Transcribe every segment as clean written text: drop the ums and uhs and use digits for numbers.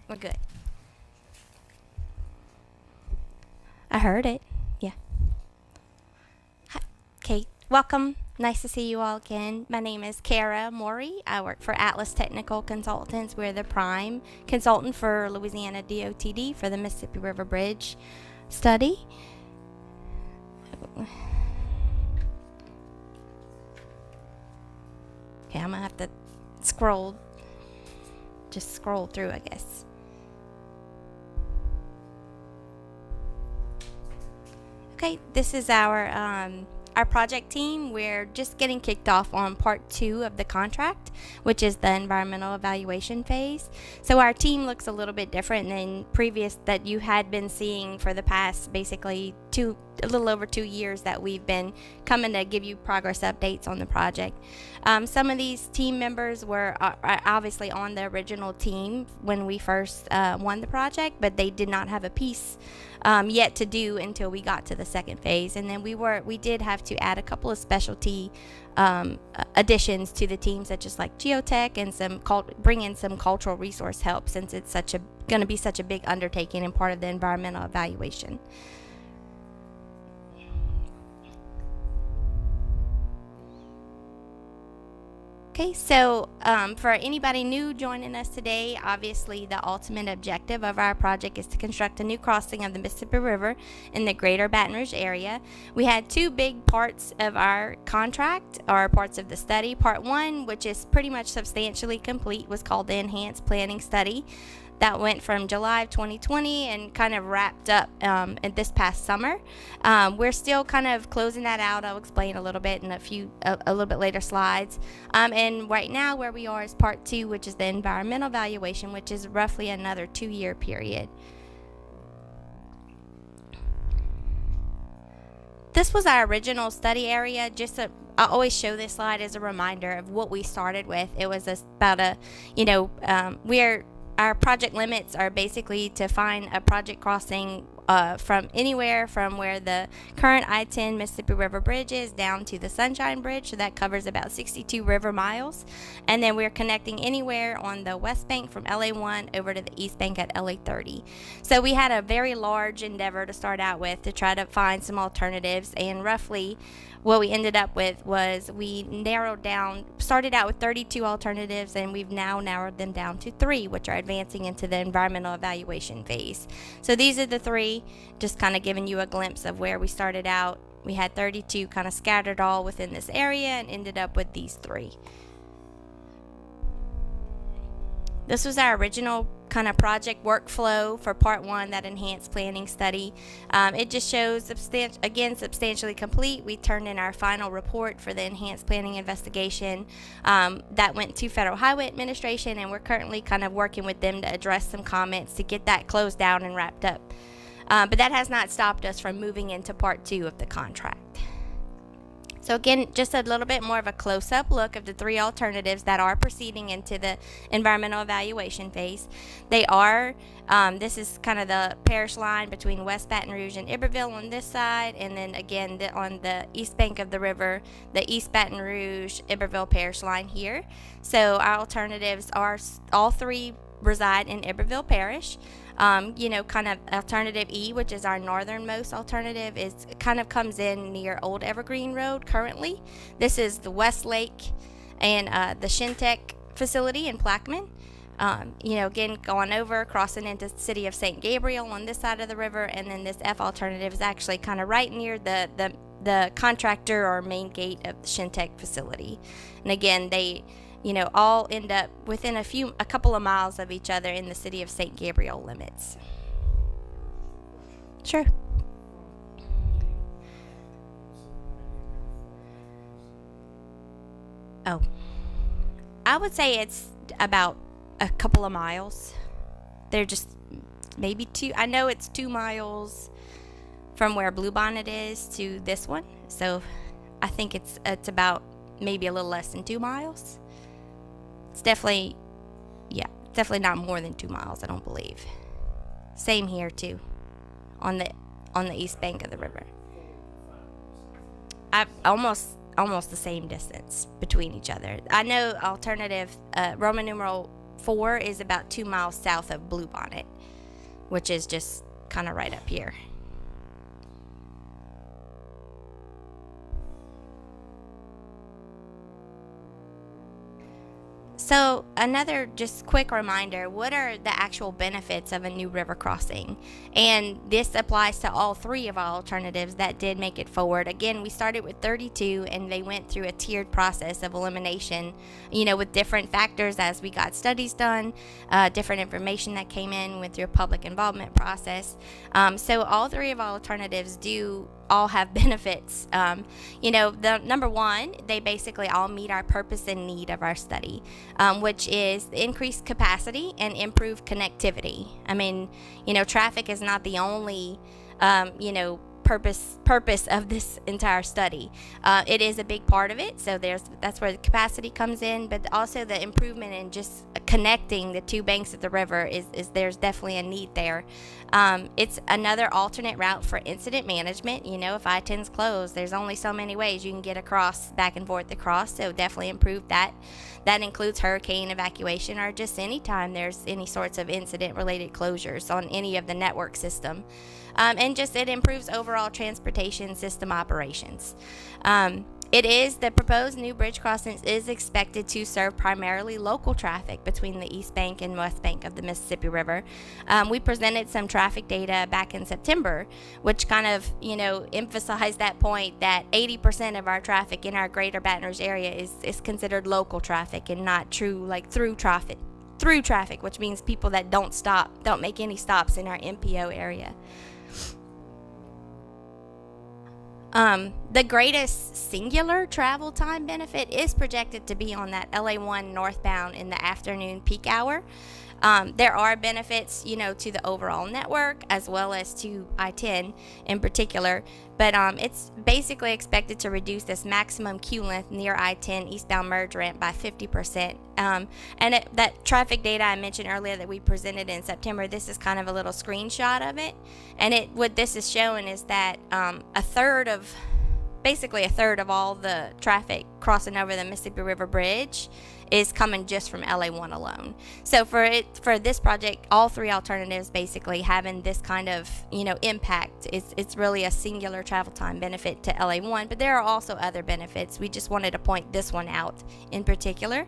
We're good. I heard it. Yeah. Hi. Okay. Welcome. Nice to see you all again. My name is Kara Maury. I work for Atlas Technical Consultants. We're the prime consultant for Louisiana DOTD for the Mississippi River Bridge study. Okay, I'm gonna have to scroll, just scroll through, I guess. Okay, this is our project team. We're just getting kicked off on part 2 of the contract, which is the environmental evaluation phase. So our team looks a little bit different than previous that you had been seeing for the past basically a little over 2 years that we've been coming to give you progress updates on the project. Some of these team members were obviously on the original team when we first won the project, but they did not have a piece yet to do until we got to the second phase. And then we did have to add a couple of specialty additions to the team, such as like geotech and bring in some cultural resource help, since it's going to be such a big undertaking and part of the environmental evaluation. Okay, so for anybody new joining us today, obviously the ultimate objective of our project is to construct a new crossing of the Mississippi River in the greater Baton Rouge area. We had two big parts of our contract, or parts of the study. Part one, which is pretty much substantially complete, was called the Enhanced Planning Study. That went from July of 2020 and kind of wrapped up in this past summer. We're still kind of closing that out. I'll explain a little bit in a little bit later slides. And right now where we are is part 2, which is the environmental evaluation, which is roughly another 2-year period. This was our original study area. I always show this slide as a reminder of what we started with. It was our project limits are basically to find a project crossing from anywhere from where the current I-10 Mississippi River Bridge is down to the Sunshine Bridge. So that covers about 62 river miles. And then we're connecting anywhere on the west bank from LA1 over to the east bank at LA30. So we had a very large endeavor to start out with to try to find some alternatives, and roughly what we ended up with was we started out with 32 alternatives, and we've now narrowed them down to 3, which are advancing into the environmental evaluation phase. So these are the 3, just kind of giving you a glimpse of where we started out. We had 32 kind of scattered all within this area and ended up with these 3. This was our original kind of project workflow for part 1, that enhanced planning study. It just shows substantially complete. We turned in our final report for the enhanced planning investigation that went to Federal Highway Administration, and we're currently kind of working with them to address some comments to get that closed down and wrapped up. But that has not stopped us from moving into part 2 of the contract. So again, just a little bit more of a close-up look of the 3 alternatives that are proceeding into the environmental evaluation phase. This is kind of the parish line between West Baton Rouge and Iberville on this side, and then again on the east bank of the river, the East Baton Rouge Iberville parish line here. So our alternatives are all 3 reside in Iberville Parish. Kind of alternative E, which is our northernmost alternative, comes in near Old Evergreen Road currently. This is the West Lake and the Shintech facility in Plaquemine. Again, going over, crossing into the city of St. Gabriel on this side of the river, and then this F alternative is actually kind of right near the contractor or main gate of the Shintech facility. And again, they all end up within a couple of miles of each other in the city of St. Gabriel limits. Sure. Oh, I would say it's about a couple of miles. They're just maybe 2. I know it's 2 miles from where Bluebonnet is to this one. So I think it's about maybe a little less than 2 miles. It's definitely not more than 2 miles, I don't believe. Same here too, on the east bank of the river. I almost the same distance between each other. I know alternative Roman numeral 4 is about 2 miles south of Bluebonnet, which is just kind of right up here. So another just quick reminder, what are the actual benefits of a new river crossing? And this applies to all 3 of our alternatives that did make it forward. Again, we started with 32 and they went through a tiered process of elimination, with different factors as we got studies done, different information that came in, went through a public involvement process. So all 3 of our alternatives do all have benefits. The number one, they basically all meet our purpose and need of our study, which is increased capacity and improved connectivity. I mean, traffic is not the only, purpose of this entire study. It is a big part of it, so that's where the capacity comes in, but also the improvement in just connecting the 2 banks of the river is there's definitely a need there. It's another alternate route for incident management. If I-10's closed, there's only so many ways you can get back and forth across, so definitely improve that. That includes hurricane evacuation or just any time there's any sorts of incident-related closures on any of the network system. And just it improves overall transportation system operations. The proposed new bridge crossings is expected to serve primarily local traffic between the east bank and west bank of the Mississippi River. We presented some traffic data back in September, which kind of, emphasized that point that 80% of our traffic in our greater Baton Rouge area is considered local traffic and not true, like through traffic, which means people that don't make any stops in our MPO area. The greatest singular travel time benefit is projected to be on that LA1 northbound in the afternoon peak hour. There are benefits, to the overall network as well as to I-10 in particular, but it's basically expected to reduce this maximum queue length near I-10 eastbound merge ramp by 50%. That traffic data I mentioned earlier that we presented in September, this is kind of a little screenshot of it, and what this is showing is that a third of all the traffic crossing over the Mississippi River Bridge is coming just from LA1 alone. So for this project, all 3 alternatives basically having this kind of impact. It's really a singular travel time benefit to LA1, but there are also other benefits. We just wanted to point this one out in particular.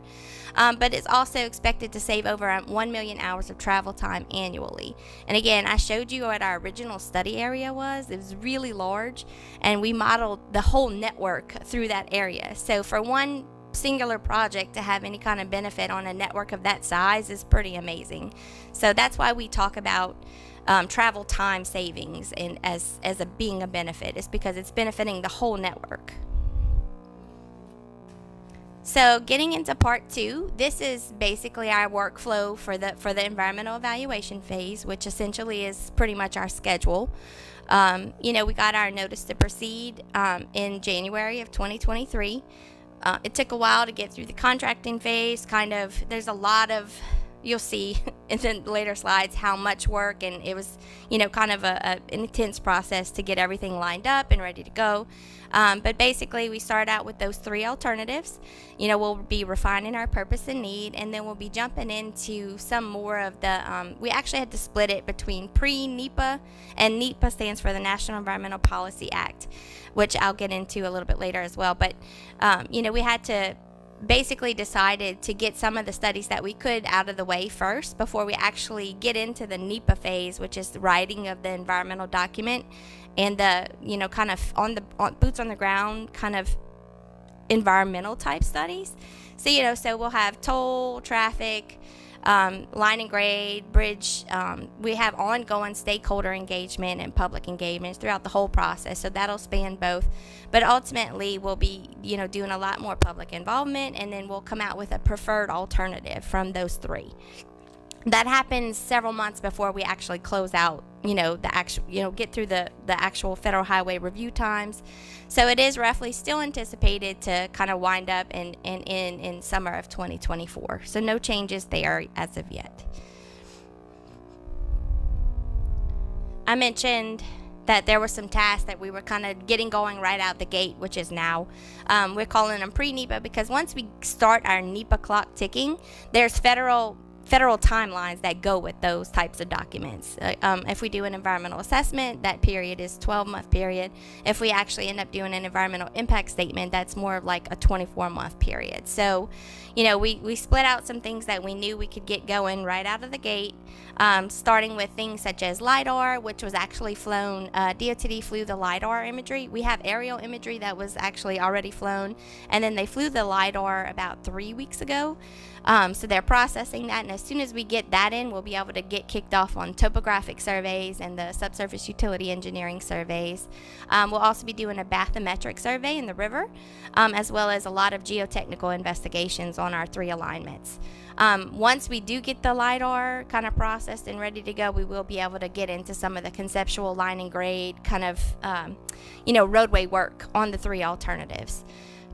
But it's also expected to save over 1 million hours of travel time annually. And again, I showed you what our original study area was. It was really large, and we modeled the whole network through that area. So for one singular project to have any kind of benefit on a network of that size is pretty amazing. So that's why we talk about travel time savings and as being a benefit, is because it's benefiting the whole network. So getting into part 2, this is basically our workflow for the environmental evaluation phase, which essentially is pretty much our schedule. We got our notice to proceed in January of 2023. It took a while to get through the contracting phase. There's a lot of, you'll see in the later slides how much work, and it was, kind of an intense process to get everything lined up and ready to go. But basically, we start out with those 3 alternatives. We'll be refining our purpose and need, and then we'll be jumping into some more of the, we actually had to split it between pre-NEPA, and NEPA stands for the National Environmental Policy Act, which I'll get into a little bit later as well. But, we had to basically decided to get some of the studies that we could out of the way first before we actually get into the NEPA phase, which is the writing of the environmental document and the, kind of on boots on the ground kind of environmental type studies. So, so we'll have toll, traffic, line and grade, bridge. We have ongoing stakeholder engagement and public engagements throughout the whole process, so that'll span both. But ultimately, we'll be, doing a lot more public involvement, and then we'll come out with a preferred alternative from those 3. That happens several months before we actually close out, get through the actual federal highway review times. So it is roughly still anticipated to kind of wind up in summer of 2024. So no changes there as of yet. I mentioned that there were some tasks that we were kind of getting going right out the gate, which is now. We're calling them pre-NEPA because once we start our NEPA clock ticking, there's federal federal timelines that go with those types of documents. If we do an environmental assessment, that period is 12-month period. If we actually end up doing an environmental impact statement, that's more of like a 24-month period. So, we split out some things that we knew we could get going right out of the gate, starting with things such as LIDAR, which was actually flown. DOTD flew the LIDAR imagery. We have aerial imagery that was actually already flown, and then they flew the LIDAR about 3 weeks ago. So they're processing that, and as soon as we get that in, we'll be able to get kicked off on topographic surveys and the subsurface utility engineering surveys. We'll also be doing a bathymetric survey in the river, as well as a lot of geotechnical investigations on our 3 alignments. Once we do get the LIDAR kind of processed and ready to go, we will be able to get into some of the conceptual line and grade kind of, roadway work on the 3 alternatives.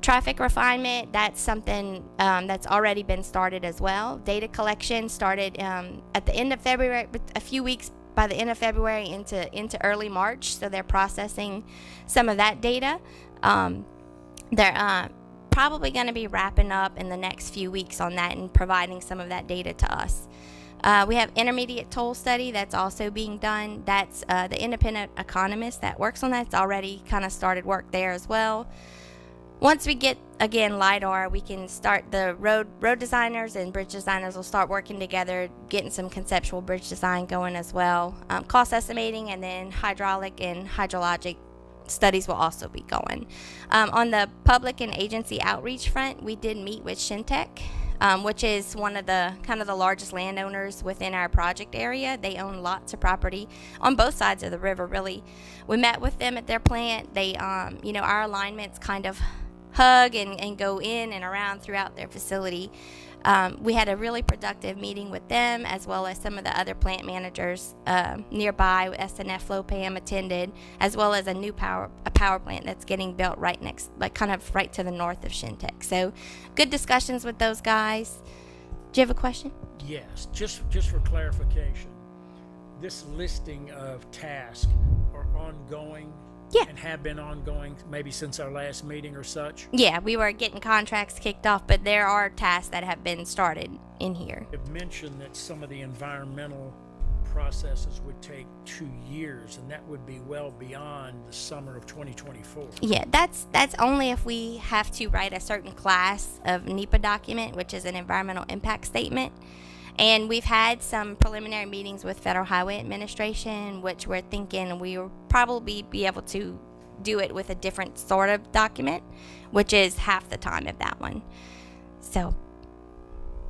Traffic refinement, that's something that's already been started as well. Data collection started at the end of February, a few weeks by the end of February into early March. So they're processing some of that data. They're probably going to be wrapping up in the next few weeks on that and providing some of that data to us. We have intermediate toll study that's also being done. That's the independent economist that works on that. It's already kind of started work there as well. Once we get, again, LIDAR, we can start the road designers and bridge designers will start working together, getting some conceptual bridge design going as well. Cost estimating and then hydraulic and hydrologic studies will also be going. On the public and agency outreach front, we did meet with Shintech, which is one of the kind of the largest landowners within our project area. They own lots of property on both sides of the river, really. We met with them at their plant. They, our alignments kind of hug and go in and around throughout their facility. We had a really productive meeting with them, as well as some of the other plant managers nearby. SNF FlowPam attended, as well as a power plant that's getting built right next, like kind of right to the north of Shintech. So good discussions with those guys. Do you have a question? Yes, just for clarification, this listing of tasks are ongoing. Yeah. And have been ongoing maybe since our last meeting or such? Yeah, we were getting contracts kicked off, but there are tasks that have been started in here. You've mentioned that some of the environmental processes would take 2 years, and that would be well beyond the summer of 2024. Yeah, that's only if we have to write a certain class of NEPA document, which is an environmental impact statement. And we've had some preliminary meetings with Federal Highway Administration, which we're thinking we will probably be able to do it with a different sort of document, which is half the time of that one. So.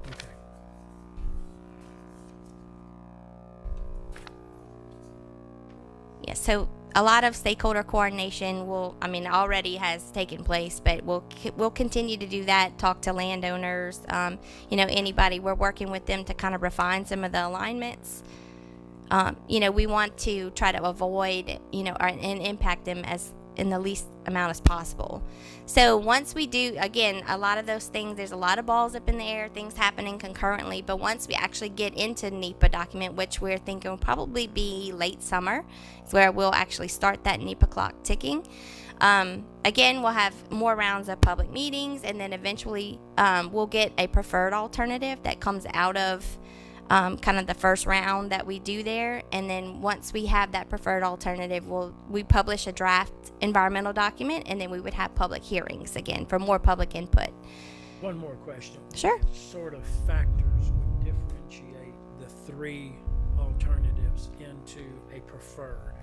Okay. Yeah, so a lot of stakeholder coordination already has taken place, but we'll continue to do that, talk to landowners, anybody. We're working with them to kind of refine some of the alignments. We want to try to avoid, and impact them as in the least amount as possible. So once we do, again, a lot of those things, there's a lot of balls up in the air, things happening concurrently, but once we actually get into NEPA document, which we're thinking will probably be late summer, is where we'll actually start that NEPA clock ticking. Again, we'll have more rounds of public meetings, and then eventually we'll get a preferred alternative that comes out of kind of the first round that we do there. And then once we have that preferred alternative, we publish a draft environmental document, and then we would have public hearings again for more public input. One more question. Sure. What sort of factors would differentiate the 3 alternatives into a preferred?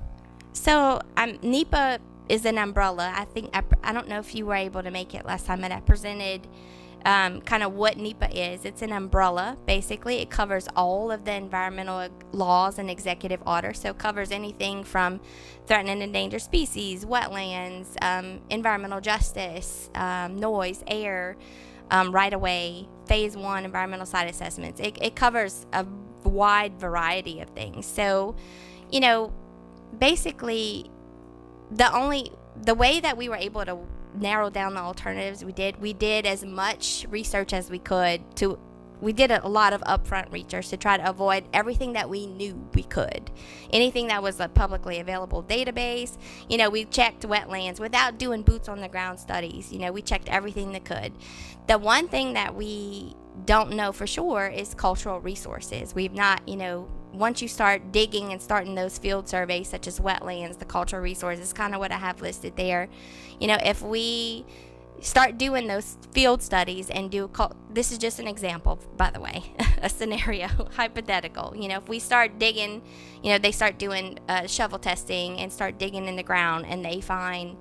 So NEPA is an umbrella. I think I don't know if you were able to make it last time, but I presented kind of what NEPA is. It's an umbrella. Basically, it covers all of the environmental laws and executive orders. So it covers anything from threatened and endangered species, wetlands, environmental justice, noise, air, right-of-way, phase 1 environmental site assessments. It covers a wide variety of things. So, basically, the way that we were able to narrow down the alternatives, we did as much research as we could. We did a lot of upfront research to try to avoid everything that we knew we could. Anything that was a publicly available database. We checked wetlands without doing boots on the ground studies. We checked everything that could. The one thing that we don't know for sure is cultural resources. We've not, once you start digging and starting those field surveys, such as wetlands, the cultural resources, kind of what I have listed there. If we start doing those field studies and this is just an example, by the way, a scenario, hypothetical. If we start digging, they start doing shovel testing and start digging in the ground, and they find,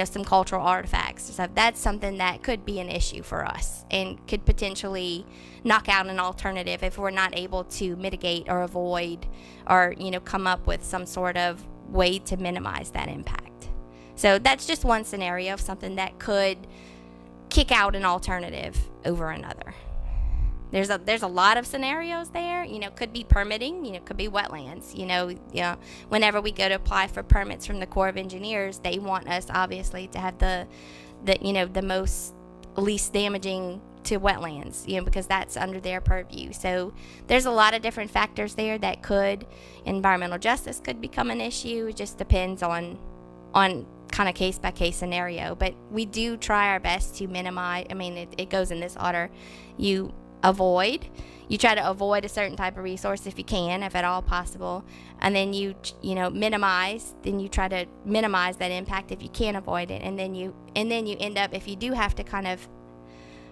some cultural artifacts. So that's something that could be an issue for us and could potentially knock out an alternative if we're not able to mitigate or avoid or, come up with some sort of way to minimize that impact. So that's just one scenario of something that could kick out an alternative over another. There's a lot of scenarios there. Could be permitting. Could be wetlands. Whenever we go to apply for permits from the Corps of Engineers, they want us obviously to have the most least damaging to wetlands. Because that's under their purview. So there's a lot of different factors there that could. Environmental justice could become an issue. It just depends on kind of case by case scenario, but we do try our best to minimize. It goes in this order. You try to avoid a certain type of resource if you can, if at all possible, and then you minimize. Then you try to minimize that impact if you can't avoid it, and then you end up, if you do have to kind of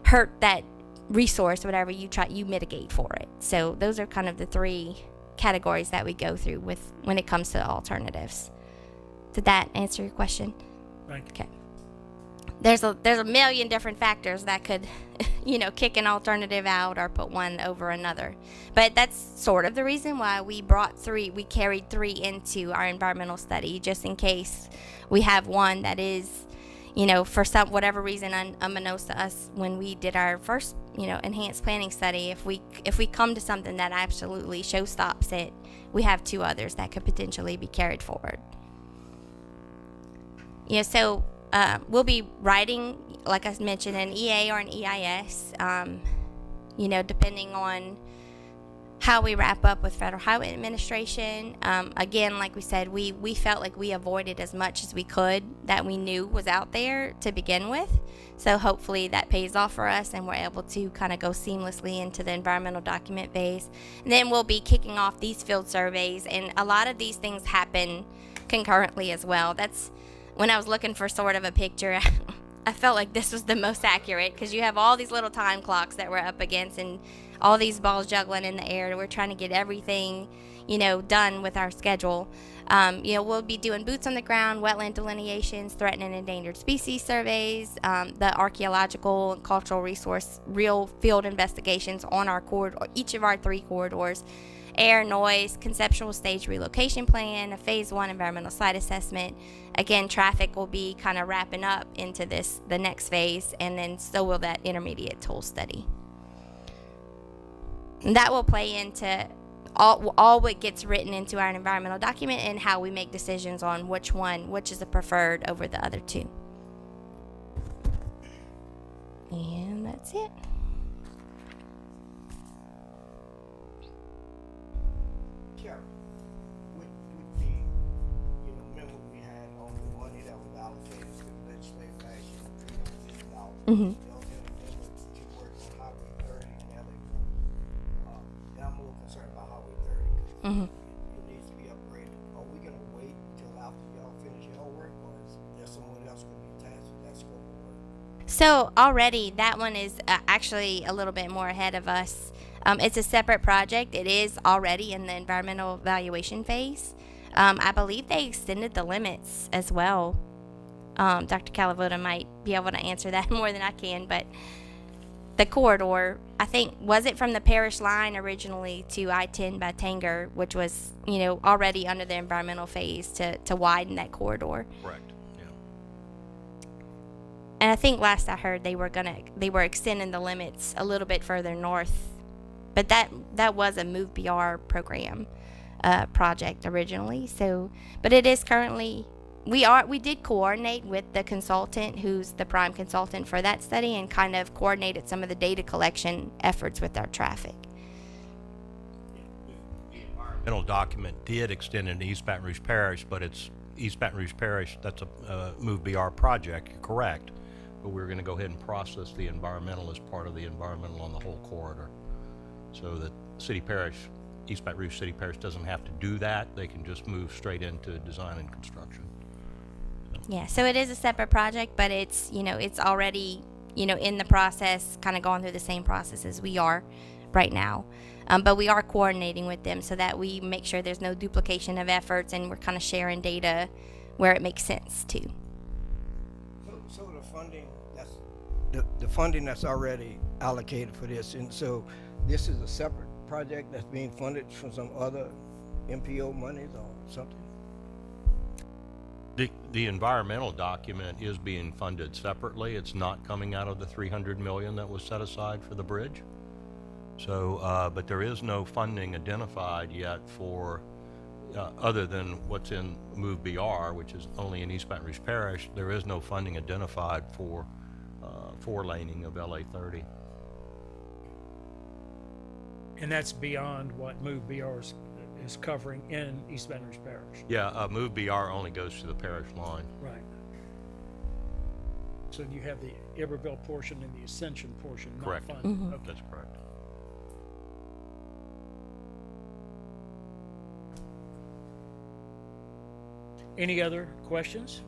hurt that resource, whatever, you mitigate for it. So those are kind of the three categories that we go through when it comes to alternatives. Did that answer your question? Thank you. Okay. There's a million different factors that could, kick an alternative out or put one over another. But that's sort of the reason why we carried three into our environmental study, just in case we have one that is, for whatever reason unbeknownst to us when we did our first, enhanced planning study. If we come to something that absolutely showstops it, we have two others that could potentially be carried forward. So we'll be writing, like I mentioned, an EA or an EIS, depending on how we wrap up with Federal Highway Administration. Again, like we said, we felt like we avoided as much as we could that we knew was out there to begin with. So hopefully that pays off for us and we're able to kind of go seamlessly into the environmental document phase. And then we'll be kicking off these field surveys, and a lot of these things happen concurrently as well. That's when I was looking for sort of a picture, I felt like this was the most accurate, because you have all these little time clocks that we're up against and all these balls juggling in the air. We're trying to get everything, done with our schedule. We'll be doing boots on the ground, wetland delineations, threatened and endangered species surveys, the archaeological and cultural resource, real field investigations on our corridor, each of our three corridors, air, noise, conceptual stage relocation plan, a phase 1 environmental site assessment. Again, traffic will be kind of wrapping up into the next phase, and then so will that intermediate tool study. And that will play into all what gets written into our environmental document and how we make decisions on which is the preferred over the other two. And that's it. With the memo we had on the money that was allocated to the legislative action, $350. Mm-hmm. Those individuals to work on Highway 30, now I'm a little concerned about Highway 30 because Mm-hmm. it needs to be upgraded. Are we gonna wait till after y'all finish your work, or is there someone else gonna be tasked with that scope of work? So already that one is actually a little bit more ahead of us. It's a separate project. It is already in the environmental evaluation phase. I believe they extended the limits as well. Dr. Calavota might be able to answer that more than I can, but the corridor, I think, was it from the parish line originally to I-10 by Tanger, which was, already under the environmental phase to widen that corridor. Correct. Yeah. And I think last I heard they were extending the limits a little bit further north. But that was a Move BR program project originally. So, but it is currently, we did coordinate with the consultant who's the prime consultant for that study and kind of coordinated some of the data collection efforts with our traffic. The environmental document did extend into East Baton Rouge Parish, but it's East Baton Rouge Parish, that's a Move BR project, you're correct. but we're going to go ahead and process the environmental as part of the environmental on the whole corridor. So that City Parish, East Baton Rouge City Parish doesn't have to do that. They can just move straight into design and construction. Yeah, so it is a separate project, but it's, it's already, in the process, kind of going through the same process as we are right now. But we are coordinating with them so that we make sure there's no duplication of efforts, and we're kind of sharing data where it makes sense too. So the funding the funding that's already allocated for this, and so this is a separate project that's being funded from some other MPO monies or something? The environmental document is being funded separately. It's not coming out of the 300 million that was set aside for the bridge. So, but there is no funding identified yet for, other than what's in Move BR, which is only in East Baton Rouge Parish. There is no funding identified for four laning of LA 30. And that's beyond what Move BR is covering in East Baton Rouge Parish. Yeah, Move BR only goes to the parish line. Right. So you have the Iberville portion and the Ascension portion not Correct. funded. Mhm. Okay. That's correct. Any other questions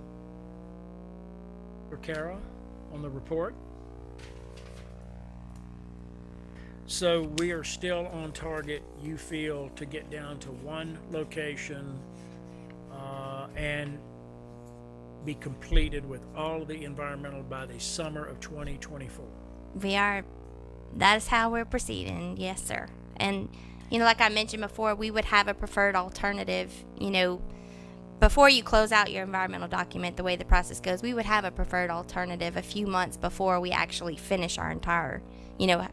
for Kara on the report? So we are still on target, you feel, to get down to one location and be completed with all of the environmental by the summer of 2024. That is how we're proceeding. Yes, sir. And, like I mentioned before, we would have a preferred alternative, before you close out your environmental document, the way the process goes, we would have a preferred alternative a few months before we actually finish our entire,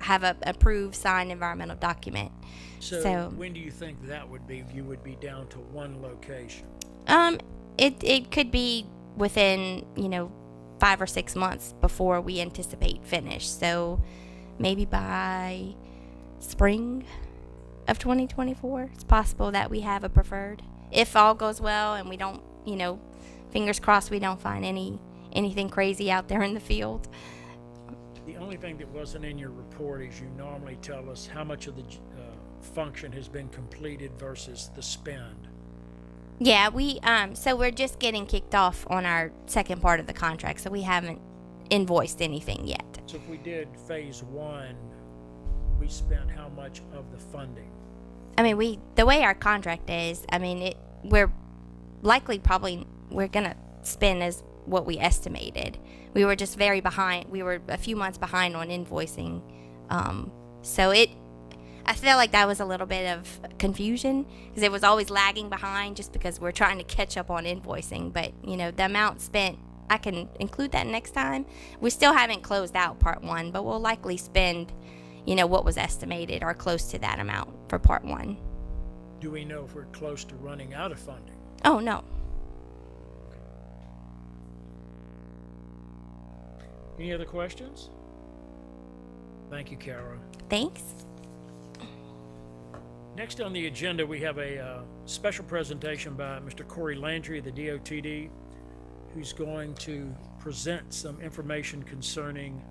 have a approved, signed environmental document. So when do you think that would be? You would be down to one location? It could be within, 5 or 6 months before we anticipate finish. So maybe by spring of 2024, it's possible that we have a preferred. If all goes well and we don't, fingers crossed, we don't find anything crazy out there in the field. The only thing that wasn't in your report is you normally tell us how much of the function has been completed versus the spend. Yeah, so we're just getting kicked off on our second part of the contract, so we haven't invoiced anything yet. So if we did phase one, we spent how much of the funding? I mean, the way our contract is, we're likely we're gonna spend as what we estimated. We were just very behind. We were a few months behind on invoicing. So I feel like that was a little bit of confusion because it was always lagging behind just because we're trying to catch up on invoicing. But, the amount spent, I can include that next time. We still haven't closed out part one, but we'll likely spend, what was estimated or close to that amount for part one. Do we know if we're close to running out of funding? Oh, no. Any other questions? Thank you, Kara. Thanks. Next on the agenda, we have a special presentation by Mr. Corey Landry of the DOTD, who's going to present some information concerning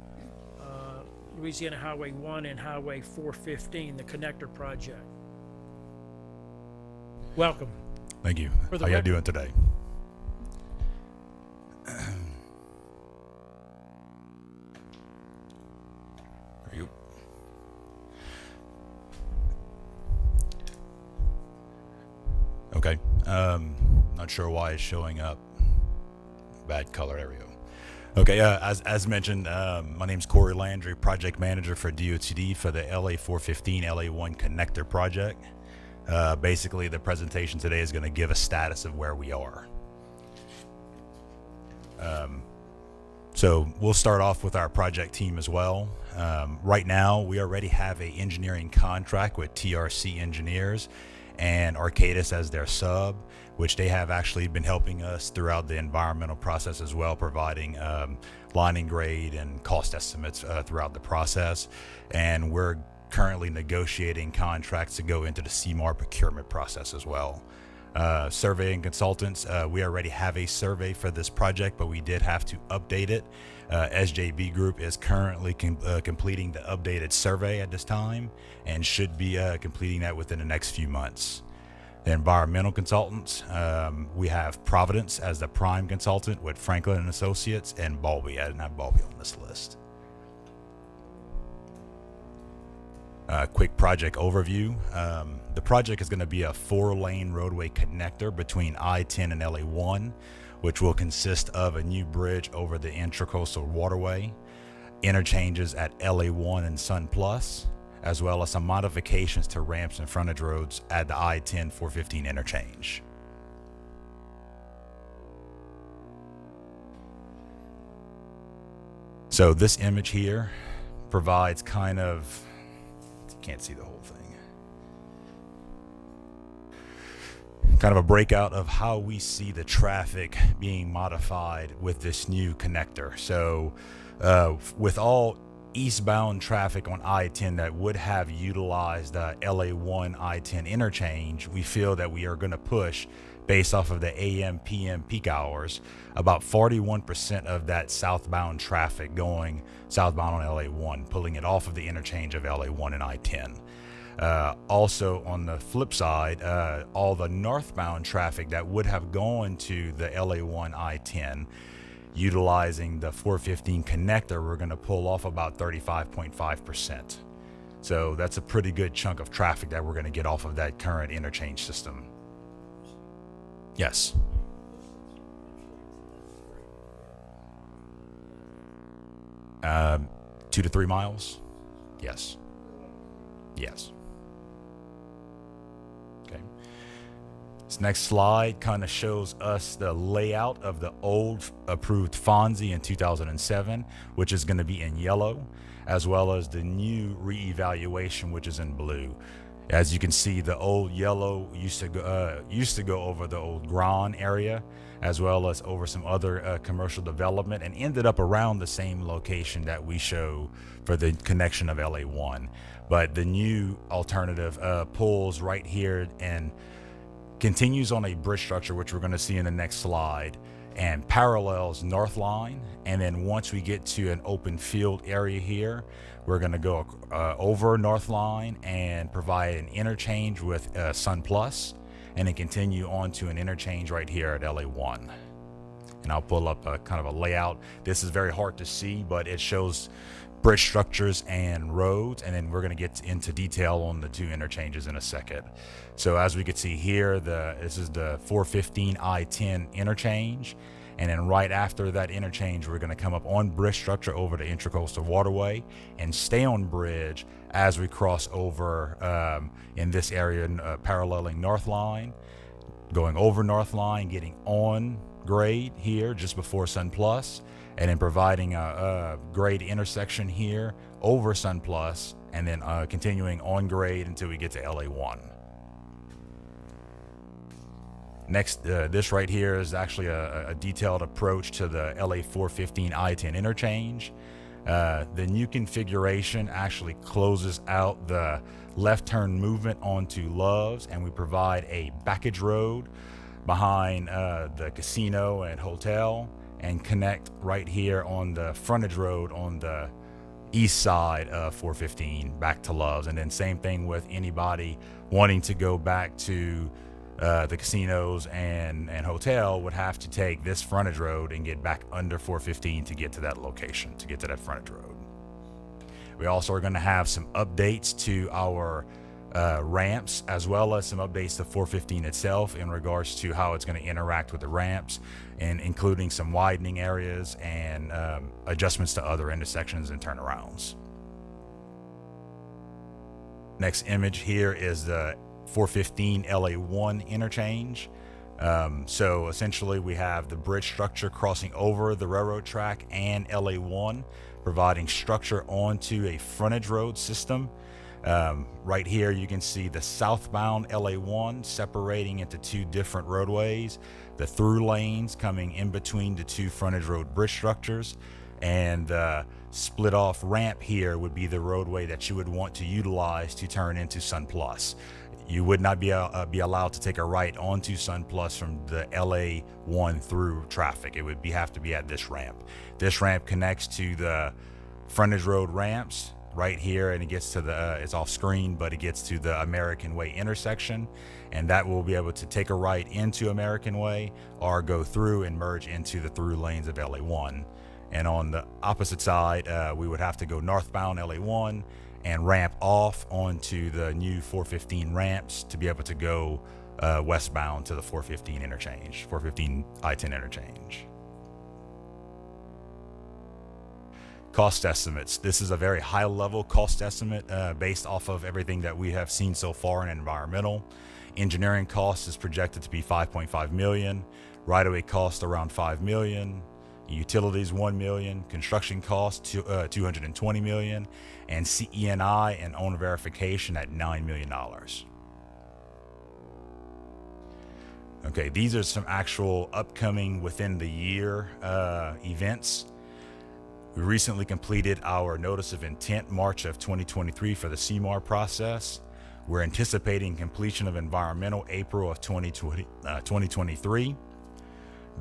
Louisiana Highway 1 and Highway 415, the connector project. Welcome. Thank you. For the How y'all record. doing today? There you go. Okay. Not sure why it's showing up. Bad color. There we go. Okay. As mentioned, my name's Corey Landry, project manager for DOTD for the LA 415 LA 1 connector project. Basically, the presentation today is going to give a status of where we are. So we'll start off with our project team as well. Right now, we already have an engineering contract with TRC Engineers and Arcadis as their sub, which they have actually been helping us throughout the environmental process as well, providing lining grade and cost estimates throughout the process. And we're currently negotiating contracts to go into the CMAR procurement process as well. Surveying consultants, we already have a survey for this project, but we did have to update it. SJB Group is currently completing the updated survey at this time and should be completing that within the next few months. The environmental consultants, we have Providence as the prime consultant with Franklin and Associates, and Balby. I didn't have Balby on this list. Quick project overview. The project is going to be a 4-lane roadway connector between I-10 and LA1, which will consist of a new bridge over the Intracoastal Waterway, interchanges at LA1 and Sun Plus, as well as some modifications to ramps and frontage roads at the I-10 415 interchange. So this image here provides kind of, you can't see the whole thing, kind of a breakout of how we see the traffic being modified with this new connector. So with all eastbound traffic on I-10 that would have utilized LA1 I-10 interchange, we feel that we are going to push, based off of the AM PM peak hours, about 41% of that southbound traffic going southbound on LA1, pulling it off of the interchange of LA1 and I-10. Also on the flip side, all the northbound traffic that would have gone to the LA1 I-10 utilizing the 415 connector, we're going to pull off about 35.5%. So that's a pretty good chunk of traffic that we're going to get off of that current interchange system. Yes. Uh, 2 to 3 miles. Yes. Yes. Okay. This next slide kind of shows us the layout of the old approved FONSI in 2007, which is going to be in yellow, as well as the new reevaluation, which is in blue. As you can see, the old yellow used to go over the old Gran area, as well as over some other commercial development, and ended up around the same location that we show for the connection of LA1. But the new alternative pulls right here and continues on a bridge structure, which we're going to see in the next slide, and parallels North Line. And then once we get to an open field area here, we're going to go over North Line and provide an interchange with Sun Plus, and then continue on to an interchange right here at LA1. And I'll pull up a kind of a layout. This is very hard to see, but it shows bridge structures and roads, and then we're going to get into detail on the 2 interchanges in a second. So as we can see here, this is the 415 I-10 interchange, and then right after that interchange, we're going to come up on bridge structure over the Intracoastal Waterway and stay on bridge as we cross over in this area, paralleling North Line, going over North Line, getting on grade here just before Sun Plus, and then providing a grade intersection here over Sun Plus, and then continuing on grade until we get to LA1. Next, this right here is actually a detailed approach to the LA 415 I-10 interchange. The new configuration actually closes out the left turn movement onto Loves, and we provide a backage road behind the casino and hotel, and connect right here on the frontage road on the east side of 415 back to Loves. And then same thing with anybody wanting to go back to the casinos and hotel would have to take this frontage road and get back under 415 to get to that location, to get to that frontage road. We also are going to have some updates to our ramps, as well as some updates to 415 itself in regards to how it's going to interact with the ramps, and including some widening areas and adjustments to other intersections and turnarounds. Next image here is the 415 LA1 interchange. So essentially we have the bridge structure crossing over the railroad track and LA1, providing structure onto a frontage road system. Right here you can see the southbound LA1 separating into 2 different roadways, the through lanes coming in between the 2 frontage road bridge structures, and the split off ramp here would be the roadway that you would want to utilize to turn into Sun Plus. You would not be allowed to take a right onto Sun Plus from the LA 1 through traffic. It would have to be at this ramp. This ramp connects to the frontage road ramps right here, and it gets to the it's off screen, but it gets to the American Way intersection, and that will be able to take a right into American Way or go through and merge into the through lanes of LA 1. And on the opposite side, we would have to go northbound LA 1 and ramp off onto the new 415 ramps to be able to go westbound to the 415 interchange, 415 I-10 interchange. Cost estimates. This is a very high level cost estimate based off of everything that we have seen so far in environmental. Engineering cost is projected to be $5.5 million. Right-of-way cost around $5 million. Utilities $1 million. Construction costs $220 million. And CE&I and owner verification at $9 million. Okay, these are some actual upcoming within the year events. We recently completed our notice of intent March of 2023 for the CMAR process. We're anticipating completion of environmental April of 2023.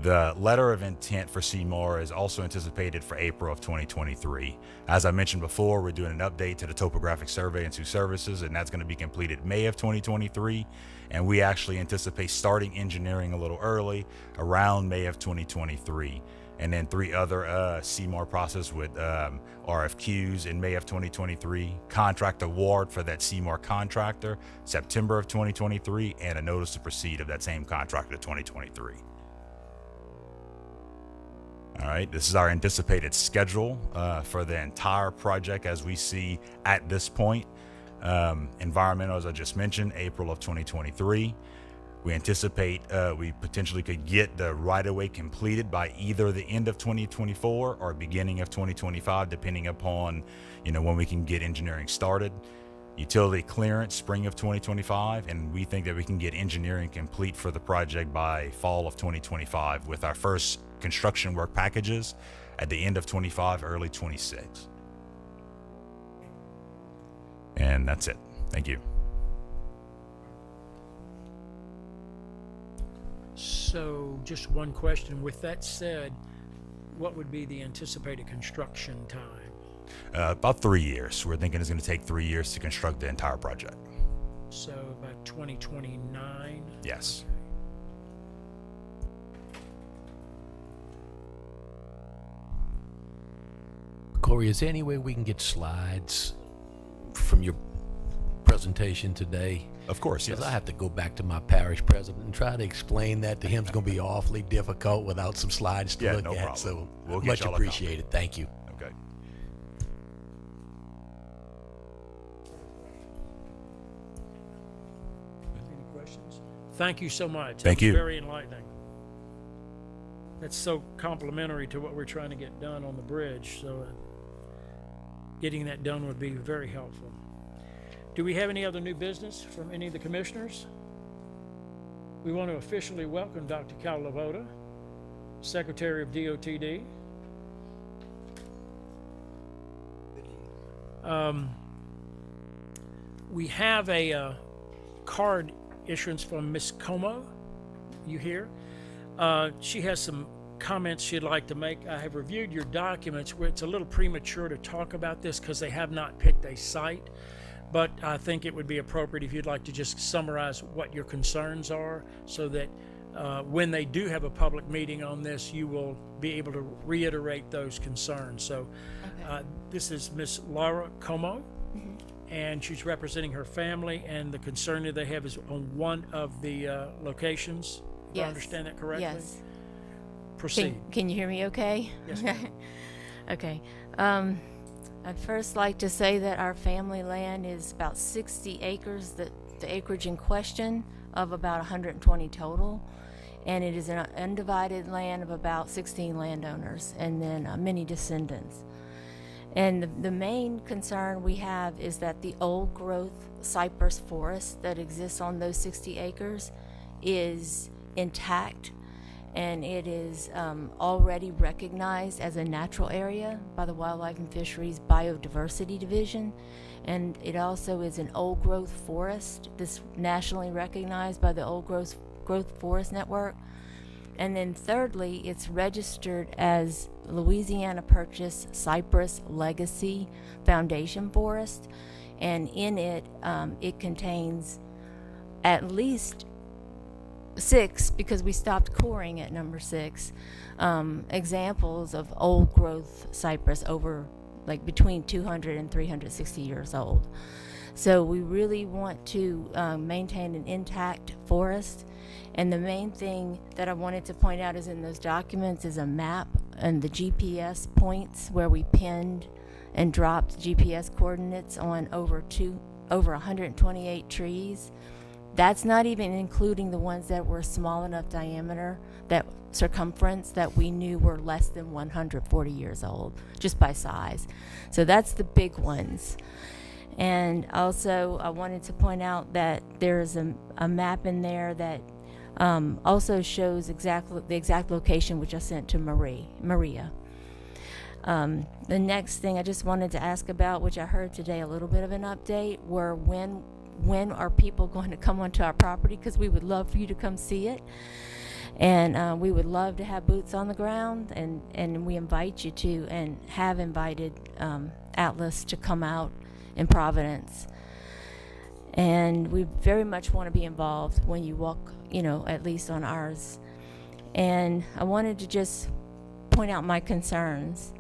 The letter of intent for CMAR is also anticipated for April of 2023. As I mentioned before, we're doing an update to the topographic survey and two services, and that's going to be completed May of 2023. And we actually anticipate starting engineering a little early, around May of 2023. And then 3 other CMAR process with RFQs in May of 2023, contract award for that CMAR contractor, September of 2023, and a notice to proceed of that same contractor 2023. All right, this is our anticipated schedule for the entire project as we see at this point. Environmental, as I just mentioned, April of 2023. We anticipate we potentially could get the right-of-way completed by either the end of 2024 or beginning of 2025, depending upon, when we can get engineering started. Utility clearance, spring of 2025, and we think that we can get engineering complete for the project by fall of 2025 with our first construction work packages at the end of 25, early 26. And that's it. Thank you. So just one question. With that said, what would be the anticipated construction time? About 3 years. We're thinking it's going to take 3 years to construct the entire project. So about 2029? Yes. Corey, is there any way we can get slides from your presentation today? Of course, yes. Because I have to go back to my parish president and try to explain that to him. It's going to be awfully difficult without some slides to look no at. problem. So We'll get much y'all a appreciated. Thank you. Okay. Any questions? Thank you so much. Thank That was you. very enlightening. That's so complimentary to what we're trying to get done on the bridge. So getting that done would be very helpful. Do we have any other new business from any of the commissioners? We want to officially welcome Dr. Cal Lavoda, Secretary of DOTD. We have a card issuance from Miss Como. You here? She has some comments she'd like to make. I have reviewed your documents where it's a little premature to talk about this because they have not picked a site, but I think it would be appropriate if you'd like to just summarize what your concerns are so that when they do have a public meeting on this, you will be able to reiterate those concerns. So this is Miss Laura Como, and she's representing her family, and the concern that they have is on one of the locations. If I understand that correctly? Yes. Proceed. Can you hear me okay? Yes, ma'am. Okay. I'd first like to say that our family land is about 60 acres, the acreage in question of about 120 total. And it is an undivided land of about 16 landowners and then many descendants. And the main concern we have is that the old growth cypress forest that exists on those 60 acres is intact, and it is already recognized as a natural area by the Wildlife and Fisheries Biodiversity Division, and it also is an old growth forest that's nationally recognized by the Old Growth Forest Network. And then thirdly, it's registered as Louisiana Purchase Cypress Legacy Foundation Forest, and in it, it contains at least 6, because we stopped coring at number 6, examples of old growth cypress over like between 200 and 360 years old. So we really want to maintain an intact forest. And the main thing that I wanted to point out is in those documents is a map and the GPS points where we pinned and dropped GPS coordinates on over 128 trees. That's not even including the ones that were small enough diameter, that circumference, that we knew were less than 140 years old, just by size. So that's the big ones. And also I wanted to point out that there's a map in there that also shows the exact location, which I sent to Maria. The next thing I just wanted to ask about, which I heard today a little bit of an update, were when are people going to come onto our property, because we would love for you to come see it, and we would love to have boots on the ground, and we invite you to, and have invited Atlas to come out in Providence, and we very much want to be involved when you walk, at least on ours. And I wanted to just point out my concerns.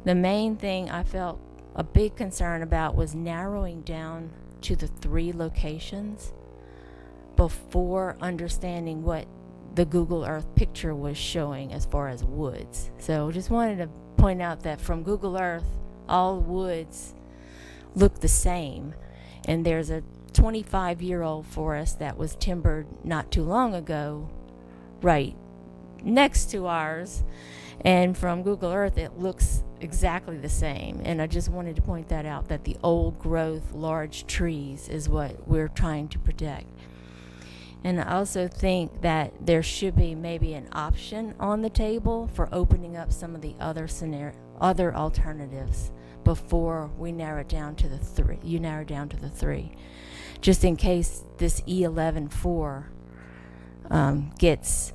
The main thing I felt a big concern about was narrowing down to the 3 locations before understanding what the Google Earth picture was showing as far as woods. So just wanted to point out that from Google Earth, all woods look the same, and there's a 25-year-old forest that was timbered not too long ago right next to ours, and from Google Earth it looks exactly the same. And I just wanted to point that out, that the old growth large trees is what we're trying to protect. And I also think that there should be maybe an option on the table for opening up some of the other other alternatives before we narrow it down to the 3. You narrow down to the 3, just in case this E11-4 gets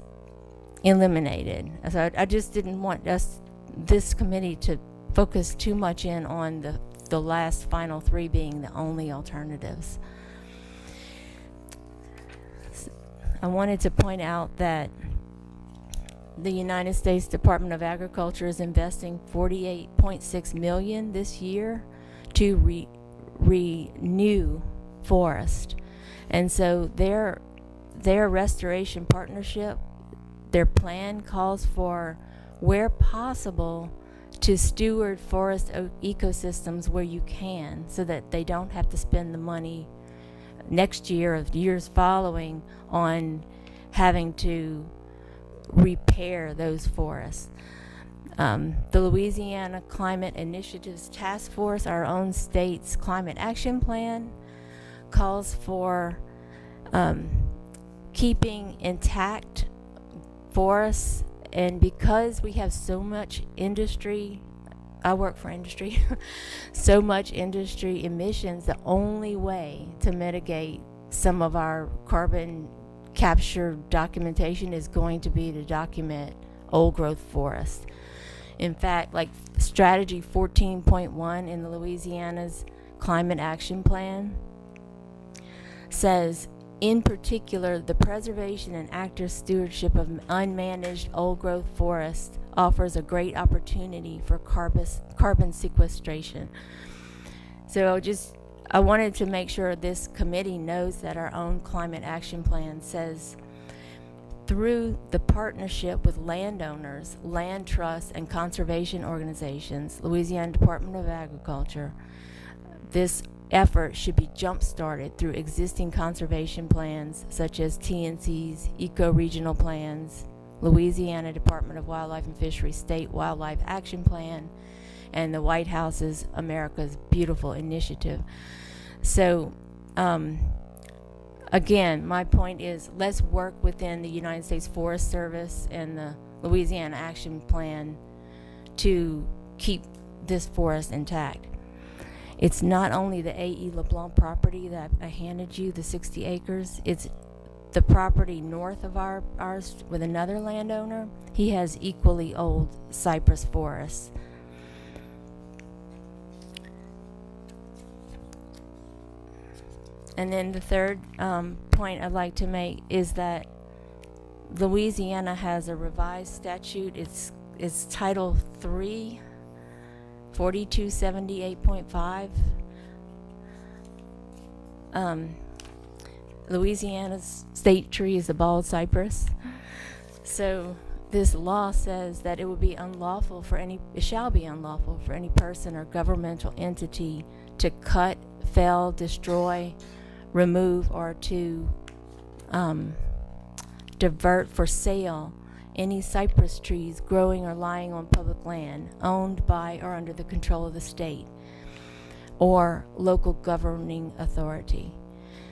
eliminated. So I just didn't want this committee to focus too much in on the last final 3 being the only alternatives. I wanted to point out that the United States Department of Agriculture is investing $48.6 million this year to renew forest. And so their restoration partnership, their plan calls for, where possible, to steward forest ecosystems where you can, so that they don't have to spend the money next year or the years following on having to repair those forests. The Louisiana Climate Initiatives Task Force, our own state's climate action plan, calls for keeping intact forests. And because we have so much industry, I work for industry, so much industry emissions, the only way to mitigate some of our carbon capture documentation is going to be to document old growth forests. In fact, like strategy 14.1 in the Louisiana's climate action plan says, in particular, the preservation and active stewardship of unmanaged old growth forests offers a great opportunity for carbon sequestration. So I wanted to make sure this committee knows that our own climate action plan says, through the partnership with landowners, land trusts, and conservation organizations, Louisiana Department of Agriculture, this effort should be jump-started through existing conservation plans such as TNC's eco-regional plans, Louisiana Department of Wildlife and Fisheries State Wildlife Action Plan, and the White House's America's Beautiful Initiative. So again, my point is let's work within the United States Forest Service and the Louisiana Action Plan to keep this forest intact. It's not only the A.E. LeBlanc property that I handed you, the 60 acres, it's the property north of ours with another landowner. He has equally old cypress forests. And then the third point I'd like to make is that Louisiana has a revised statute. It's Title 3, 4278.5. Louisiana's state tree is the bald cypress. So this law says that it shall be unlawful for any person or governmental entity to cut, fell, destroy, remove, or to divert for sale any cypress trees growing or lying on public land owned by or under the control of the state or local governing authority.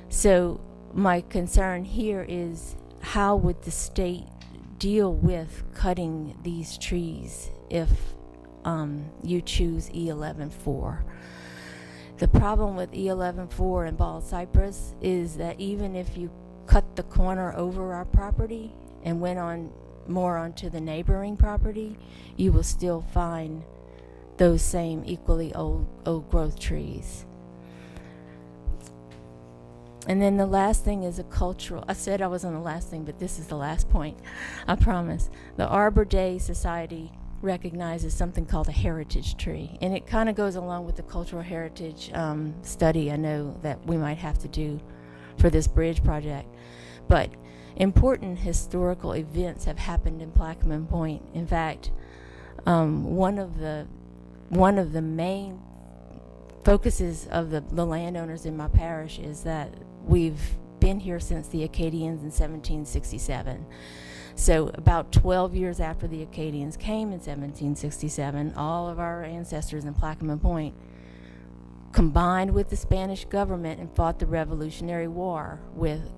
So my concern here is, how would the state deal with cutting these trees if you choose E11-4? The problem with E11-4 and bald cypress is that even if you cut the corner over our property and went on more onto the neighboring property, you will still find those same equally old growth trees. And then the last thing is a cultural. I said I was on the last thing, but this is the last point, I promise. The Arbor Day Society recognizes something called a heritage tree, and it kind of goes along with the cultural heritage study I know that we might have to do for this bridge project. But important historical events have happened in Plaquemine Point. In fact, one of the main focuses of the landowners in my parish is that we've been here since the Acadians in 1767. So about 12 years after the Acadians came in 1767, all of our ancestors in Plaquemine Point combined with the Spanish government and fought the Revolutionary War with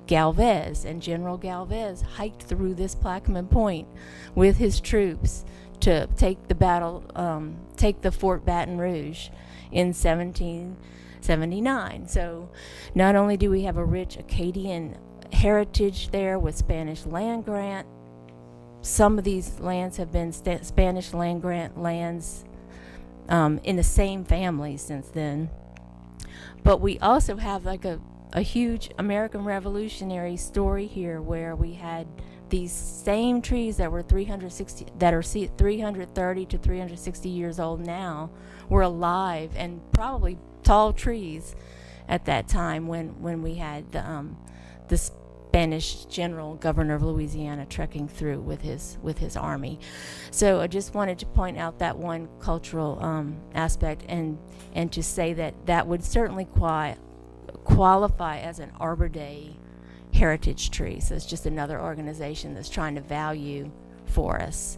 Galvez, and General Galvez hiked through this Plaquemine Point with his troops to take the Fort Baton Rouge in 1779. So not only do we have a rich Acadian heritage there with Spanish land grant, some of these lands have been Spanish land grant lands in the same family since then, but we also have like a huge American Revolutionary story here where we had these same trees that were 330 to 360 years old now were alive and probably tall trees at that time when we had the Spanish general governor of Louisiana trekking through with his army. So I just wanted to point out that one cultural aspect and to say that would certainly qualify as an Arbor Day heritage tree. So it's just another organization that's trying to value forests.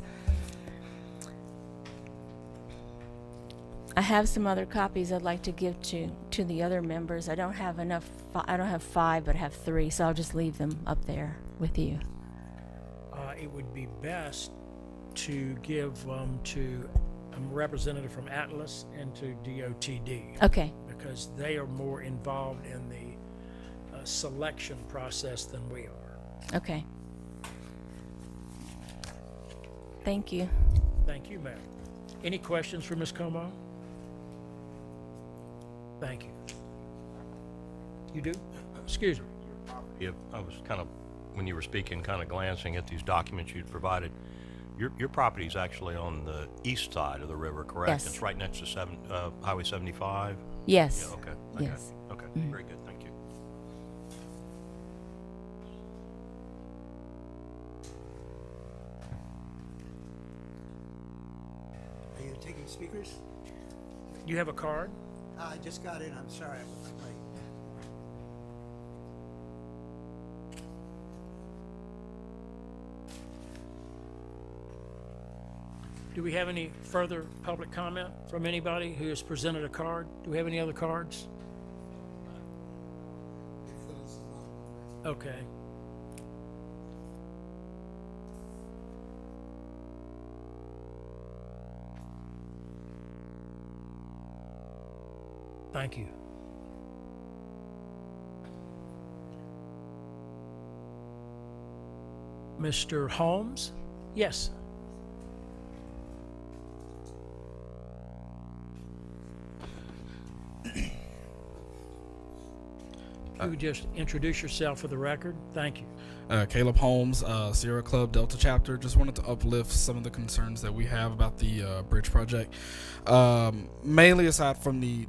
I have some other copies I'd like to give to the other members. I don't have enough. I don't have 5, but I have 3, so I'll just leave them up there with you. It would be best to give to a representative from Atlas and to DOTD. Okay. Because they are more involved in the selection process than we are. Okay. Thank you. Thank you, ma'am. Any questions for Ms. Como? Thank you. You do? Excuse me. Yeah, I was kind of, when you were speaking, kind of glancing at these documents you'd provided. Your property is actually on the east side of the river, correct? Yes. It's right next to Highway 75? Yes. Yeah, okay. Yes. Okay, very good, thank you. Are you taking speakers? You have a card? I just got in, I'm sorry, I was late. Do we have any further public comment from anybody who has presented a card? Do we have any other cards? If there's not Okay. Thank you. Mr. Holmes? Yes. You would just introduce yourself for the record. Thank you. Caleb Holmes, Sierra Club Delta chapter. Just wanted to uplift some of the concerns that we have about the bridge project. Mainly aside from the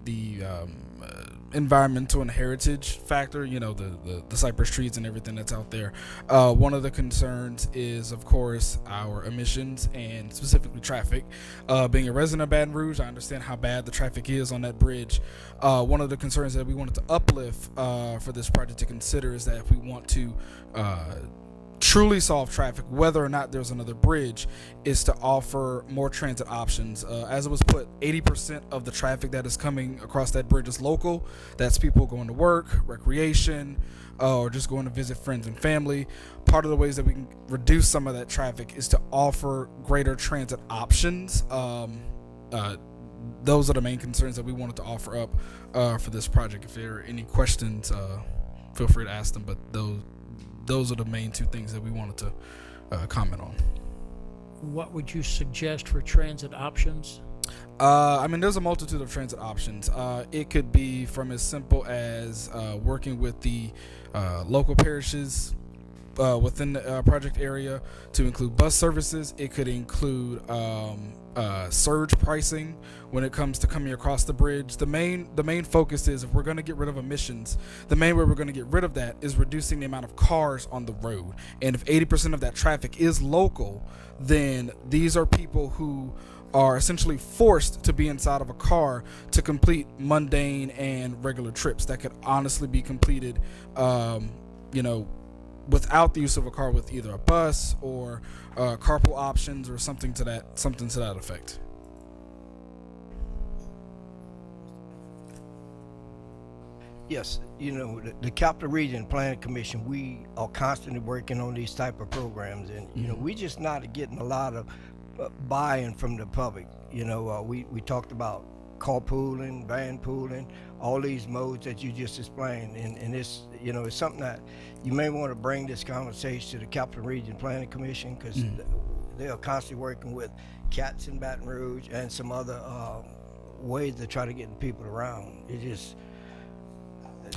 environmental and heritage factor, you know, the cypress trees and everything that's out there. One of the concerns is, of course, our emissions and specifically traffic. Being a resident of Baton Rouge, I understand how bad the traffic is on that bridge. One of the concerns that we wanted to uplift for this project to consider is that if we want to truly solve traffic, whether or not there's another bridge, is to offer more transit options. As it was put, 80% of the traffic that is coming across that bridge is local. That's people going to work, recreation, or just going to visit friends and family. Part of the ways that we can reduce some of that traffic is to offer greater transit options. Those are the main concerns that we wanted to offer up for this project. If there are any questions, feel free to ask them, but those are the main two things that we wanted to comment on. What would you suggest for transit options? I mean, there's a multitude of transit options. It could be from as simple as working with the local parishes within the project area to include bus services. It could include surge pricing when it comes to coming across the bridge. The main focus is, if we're going to get rid of emissions, the main way we're going to get rid of that is reducing the amount of cars on the road. And if 80% of that traffic is local, then these are people who are essentially forced to be inside of a car to complete mundane and regular trips that could honestly be completed, without the use of a car, with either a bus or carpool options or something to that effect. Yes, you know, the Capital Region Planning Commission, we are constantly working on these type of programs, and you know, we just not getting a lot of buy-in from the public. You know, we talked about carpooling, van pooling, all these modes that you just explained, and it's, you know, it's something that you may want to bring this conversation to the Capital Region Planning Commission, because they are constantly working with CATS in Baton Rouge and some other ways to try to get people around. It just,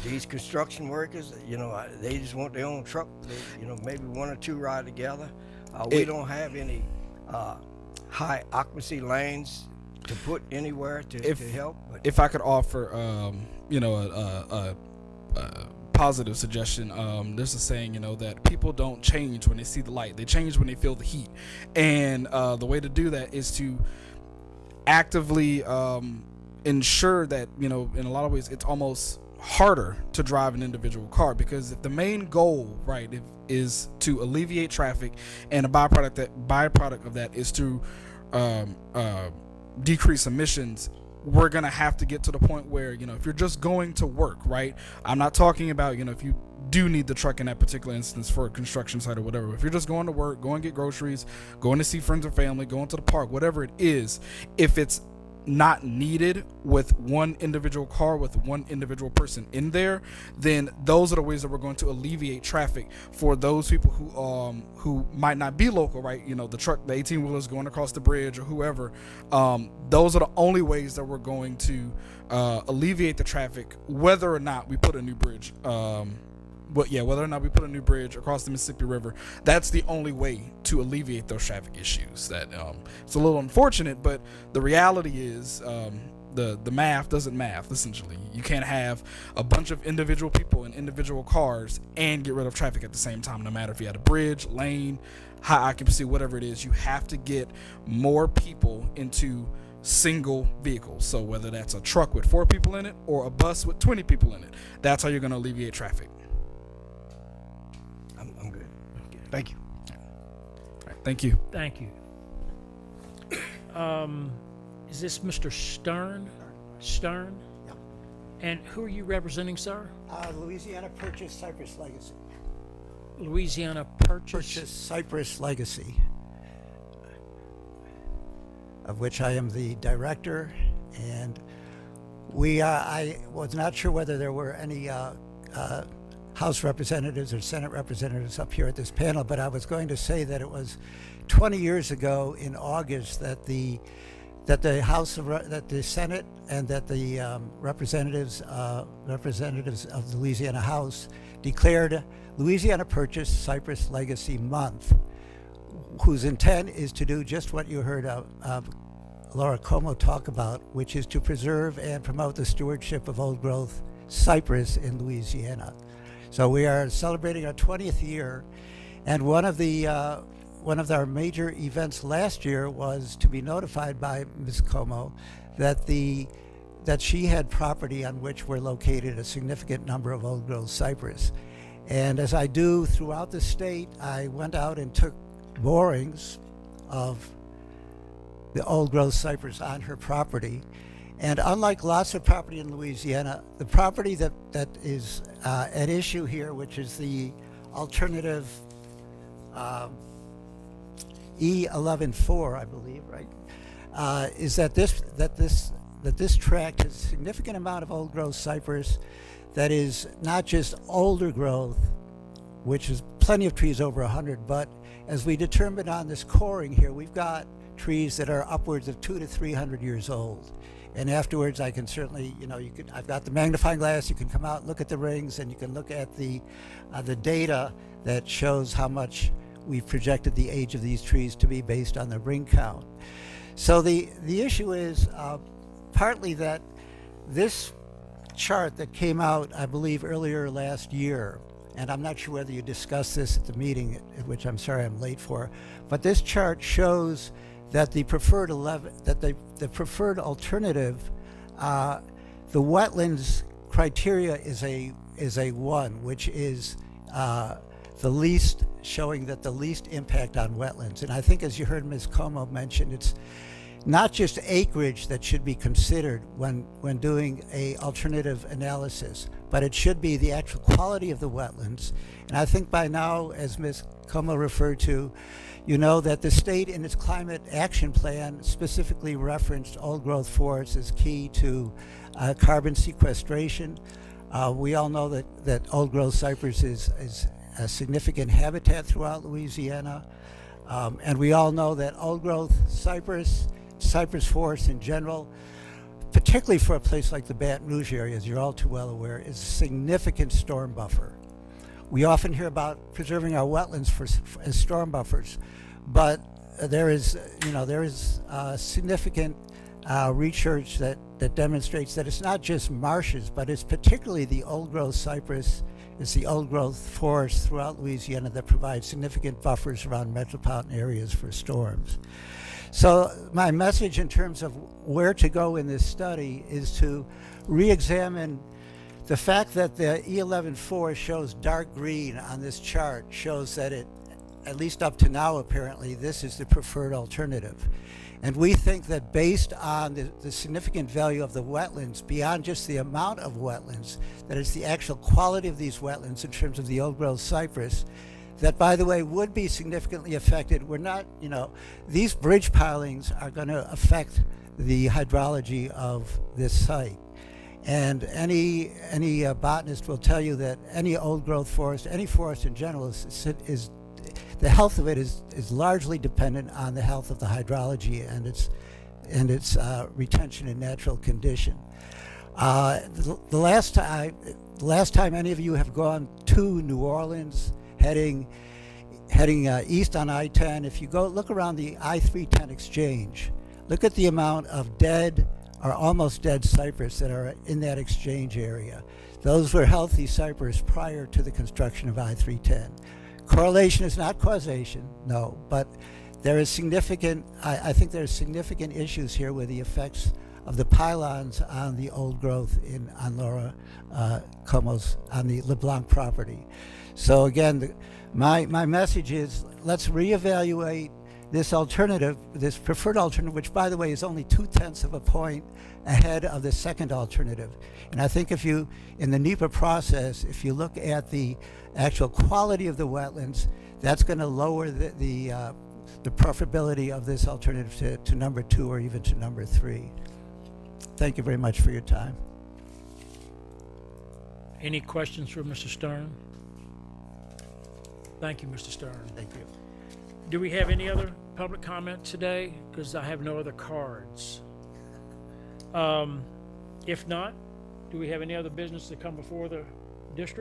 these construction workers, you know, they just want their own truck. They, you know, maybe one or two ride together. We don't have any high occupancy lanes to put anywhere to help. But if I could offer, a positive suggestion, there's a saying, that people don't change when they see the light; they change when they feel the heat. And the way to do that is to actively ensure that, in a lot of ways, it's almost harder to drive an individual car, because if the main goal, right, is to alleviate traffic, and a byproduct of that is to decrease emissions, we're gonna have to get to the point where, if you're just going to work, right, I'm not talking about, if you do need the truck in that particular instance for a construction site or whatever. If you're just going to work, going to get groceries, going to see friends or family, going to the park, whatever it is, if it's not needed with one individual car, with one individual person in there, then those are the ways that we're going to alleviate traffic for those people who might not be local, right? The truck, the 18-wheelers going across the bridge or whoever. Those are the only ways that we're going to alleviate the traffic, whether or not we put a new bridge. Whether or not we put a new bridge across the Mississippi River, that's the only way to alleviate those traffic issues. That it's a little unfortunate, but the reality is the math doesn't math, essentially. You can't have a bunch of individual people in individual cars and get rid of traffic at the same time, no matter if you had a bridge, lane, high occupancy, whatever it is. You have to get more people into single vehicles. So whether that's a truck with 4 people in it or a bus with 20 people in it, that's how you're going to alleviate traffic. I'm good. Thank you. All right, thank you. Thank you. Is this Mr. Stern? Stern? Yeah. And who are you representing, sir? Louisiana Purchase Cypress Legacy. Louisiana Purchase Cypress Legacy, of which I am the director, and I was not sure whether there were any House representatives or Senate representatives up here at this panel, but I was going to say that it was 20 years ago in August that the Senate and that the representatives of the Louisiana House declared Louisiana Purchase Cypress Legacy Month, whose intent is to do just what you heard Laura Como talk about, which is to preserve and promote the stewardship of old growth cypress in Louisiana. So we are celebrating our 20th year, and one of our major events last year was to be notified by Ms. Como that she had property on which were located a significant number of old growth cypress. And as I do throughout the state, I went out and took borings of the old growth cypress on her property. And unlike lots of property in Louisiana, the property that is at issue here, which is the alternative E11-4, I believe, right, is that this tract has a significant amount of old growth cypress that is not just older growth, which is plenty of trees over 100, but as we determined on this coring here, we've got trees that are upwards of 200 to 300 years old. And afterwards, I can certainly, I've got the magnifying glass, you can come out and look at the rings, and you can look at the data that shows how much we've projected the age of these trees to be based on the ring count. So the issue is partly that this chart that came out, I believe, earlier last year, and I'm not sure whether you discussed this at the meeting, which I'm sorry I'm late for, but this chart shows that the preferred alternative, the wetlands criteria is a 1, which is the least, showing that the least impact on wetlands. And I think, as you heard Ms. Como mention, it's not just acreage that should be considered when doing a alternative analysis, but it should be the actual quality of the wetlands. And I think by now, as Ms. Como referred to, you know that the state in its climate action plan specifically referenced old growth forests as key to carbon sequestration. We all know that old growth cypress is a significant habitat throughout Louisiana. And we all know that old growth cypress forests in general, particularly for a place like the Baton Rouge area, as you're all too well aware, is a significant storm buffer. We often hear about preserving our wetlands as storm buffers, but there is significant research that demonstrates that it's not just marshes, but it's particularly the old growth cypress, it's the old growth forests throughout Louisiana that provide significant buffers around metropolitan areas for storms. So my message in terms of where to go in this study is to re-examine the fact that the E11-4 shows dark green on this chart shows that it, at least up to now apparently, this is the preferred alternative. And we think that based on the significant value of the wetlands, beyond just the amount of wetlands, that it's the actual quality of these wetlands in terms of the old growth cypress, that, by the way, would be significantly affected. We're not, these bridge pilings are going to affect the hydrology of this site. And any botanist will tell you that any old growth forest, any forest in general, is the health of it is largely dependent on the health of the hydrology and its retention in natural condition. The last time any of you have gone to New Orleans, heading east on I-10, if you go look around the I-310 exchange, look at the amount of dead or almost dead cypress that are in that exchange area. Those were healthy cypress prior to the construction of I-310. Correlation is not causation, no, but there is significant, I think there's significant issues here with the effects of the pylons on the old growth on Laura Como's, on the LeBlanc property. So again, my message is let's reevaluate this alternative, this preferred alternative, which by the way is only 0.2 of a point ahead of the second alternative. And I think if you, in the NEPA process, if you look at the actual quality of the wetlands, that's going to lower the preferability of this alternative to number 2 or even to number 3. Thank you very much for your time. Any questions for Mr. Stern? Thank you, Mr. Stern. Thank you. Do we have any other public comment today? Because I have no other cards. If not, do we have any other business to come before the district?